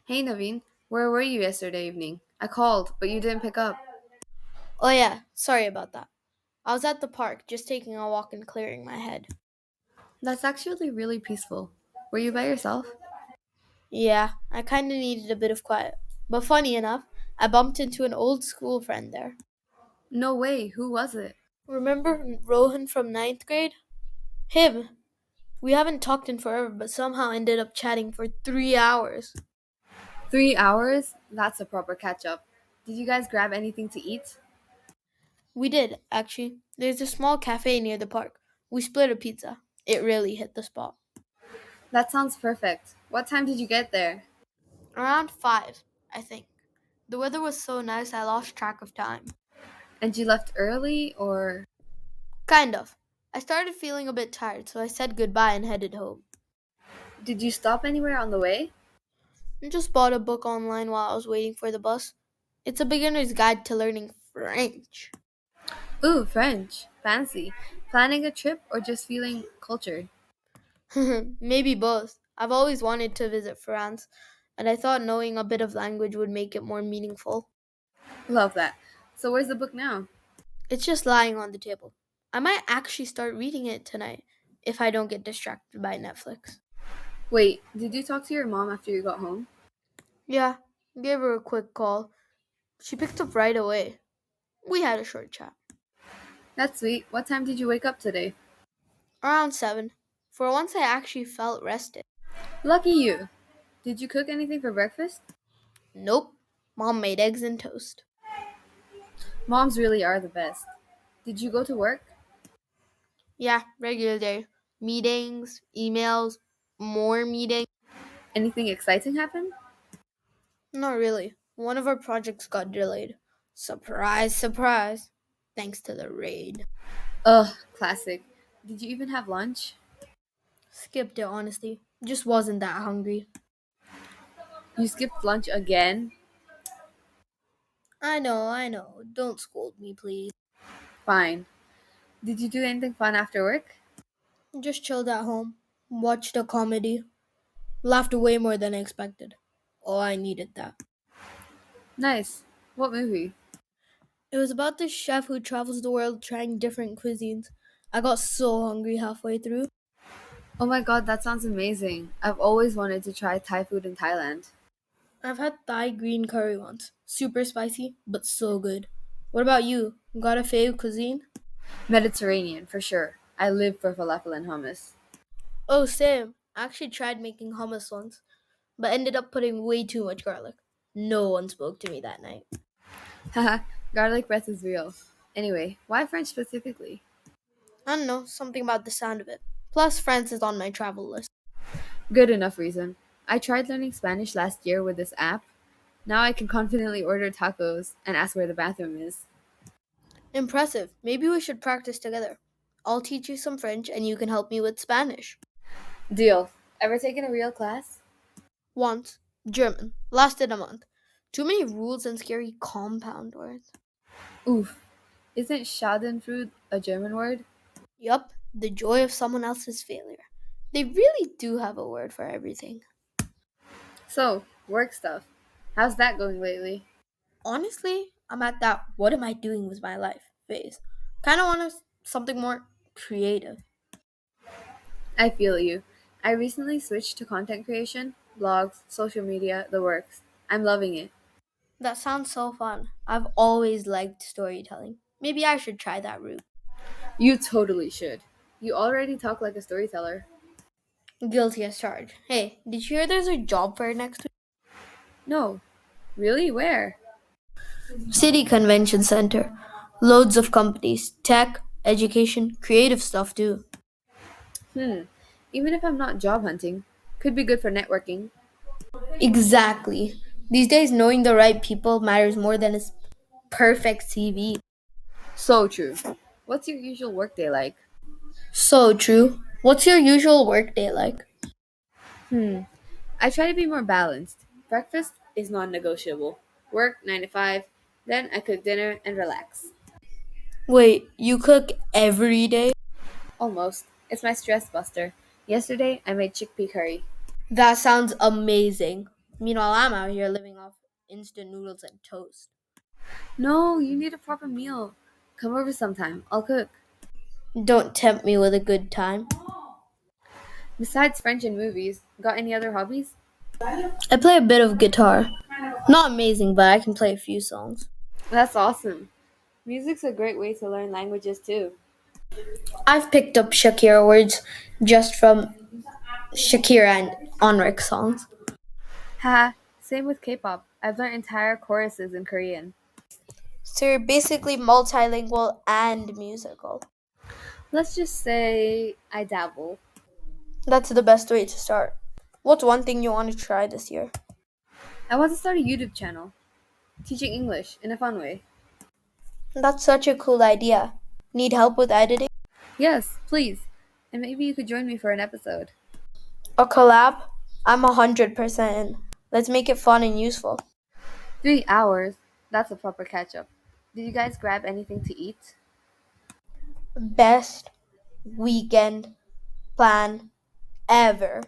Hey Naveen, where were you yesterday evening? I called, but you didn't pick up. Oh, yeah, sorry about that. I was at the park just taking a walk and clearing my head. That's actually really peaceful. Were you by yourself? Yeah, I kinda needed a bit of quiet. But funny enough, I bumped into an old school friend there. No way, who was it? Remember Rohan from ninth grade? Him. We haven't talked in forever, but somehow ended up chatting for 3 hours. 3 hours? That's a proper catch up. Did you guys grab anything to eat? We did, actually. There's a small cafe near the park. We split a pizza. It really hit the spot. That sounds perfect. What time did you get there? Around 5, I think. The weather was so nice I lost track of time. And you left early or Kind of. I started feeling a bit tired, so I said goodbye and headed home. did you stop anywhere on the way? I just bought a book online while I was waiting for the bus. It's a beginner's guide to learning French. Ooh, French. Fancy. Planning a trip or just feeling cultured? Maybe both. I've always wanted to visit France, and I thought knowing a bit of language would make it more meaningful. Love that. So where's the book now? It's just lying on the table. I might actually start reading it tonight if I don't get distracted by Netflix. Wait, did you talk to your mom after you got home? Yeah, gave her a quick call. She picked up right away. We had a short chat. That's sweet. What time did you wake up today? Around 7. For once, I actually felt rested. Lucky you. Did you cook anything for breakfast? Nope. Mom made eggs and toast. Moms really are the best. Did you go to work? Yeah, regular day. Meetings, emails, more meetings. Anything exciting happen? Not really. One of our projects got delayed. Surprise, surprise. Thanks to the raid. Ugh, classic. Did you even have lunch? Skipped it, honestly. Just wasn't that hungry. You skipped lunch again? I know. Don't scold me, please. Fine. Did you do anything fun after work? Just chilled at home. Watched a comedy. Laughed way more than I expected. Oh, I needed that. Nice. What movie? It was about this chef who travels the world trying different cuisines. I got so hungry halfway through. Oh my god, that sounds amazing. I've always wanted to try Thai food in Thailand. I've had Thai green curry once. Super spicy, but so good. What about you? Got a fave cuisine? Mediterranean, for sure. I live for falafel and hummus. Oh, same. I actually tried making hummus once, but ended up putting way too much garlic. No one spoke to me that night. Haha, garlic breath is real. Anyway, why French specifically? I don't know, something about the sound of it. Plus, France is on my travel list. Good enough reason. I tried learning Spanish last year with this app. Now I can confidently order tacos and ask where the bathroom is. Impressive. Maybe we should practice together. I'll teach you some French and you can help me with Spanish. Deal. Ever taken a real class? Once. German. Lasted a month. Too many rules and scary compound words. Oof. Isn't Schadenfreude a German word? Yup, the joy of someone else's failure. They really do have a word for everything. So, work stuff. How's that going lately? Honestly, I'm at that what am I doing with my life phase. Kind of want something more creative. I feel you. I recently switched to content creation, blogs, social media, the works. I'm loving it. That sounds so fun. I've always liked storytelling. Maybe I should try that route. You totally should. You already talk like a storyteller. Guilty as charged. Hey, did you hear there's a job fair next week? No. Really? Where? City Convention Center. Loads of companies. Tech, education, creative stuff too. Hmm. Even if I'm not job hunting, could be good for networking. Exactly. These days, knowing the right people matters more than a perfect CV. So true. What's your usual workday like? So true. What's your usual workday like? Hmm. I try to be more balanced. Breakfast is non negotiable. Work 9 to 5, then I cook dinner and relax. Wait, you cook every day? Almost. It's my stress buster. Yesterday, I made chickpea curry. That sounds amazing. Meanwhile, I'm out here living off instant noodles and toast. No, you need a proper meal. Come over sometime. I'll cook. Don't tempt me with a good time. Besides French and movies, got any other hobbies? I play a bit of guitar. Not amazing, but I can play a few songs. That's awesome. Music's a great way to learn languages too. I've picked up Shakira words just from Shakira and Onrik songs. Haha, same with K-pop. I've learned entire choruses in Korean. So you're basically multilingual and musical. Let's just say I dabble. That's the best way to start. What's one thing you want to try this year? I want to start a YouTube channel, teaching English in a fun way. That's such a cool idea. Need help with editing? Yes, please. And maybe you could join me for an episode. A collab? I'm 100% in. Let's make it fun and useful. 3 hours? That's a proper catch up. Did you guys grab anything to eat? Best weekend plan ever.